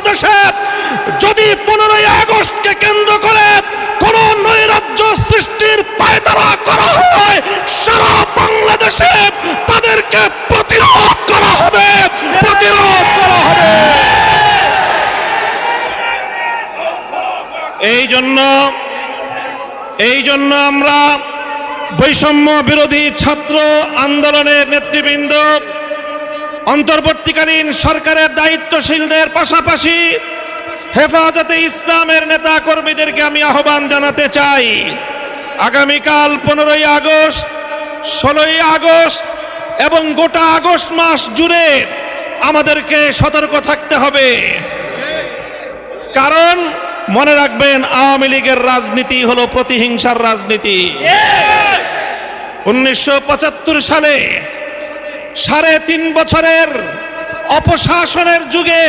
বাংলাদেশে যদি 15ই আগস্টকে কেন্দ্র করে কোন নৈরাজ্য সৃষ্টির পায়তারা করা হয়, সারা বাংলাদেশে তাদেরকে প্রতিরোধ করা হবে, প্রতিরোধ করা হবে। এই জন্য আমরা বৈষম্য বিরোধী ছাত্র আন্দোলনের নেতৃবৃন্দ, অন্তর্বর্তীকালীন সরকারের দায়িত্বশীলদের পাশাপাশি হেফাজতে ইসলামের নেতা কর্মীদেরকে আমি আহ্বান জানাতে চাই, আগামীকাল 15ই আগস্ট, 16ই আগস্ট এবং গোটা আগস্ট মাস জুড়ে আমাদেরকে সতর্ক থাকতে হবে। কারণ মনে রাখবেন, আওয়ামী লীগের রাজনীতি হলো প্রতিহিংসার রাজনীতি। 1975 সালে 3.5 বছরের অপশাসনের যুগে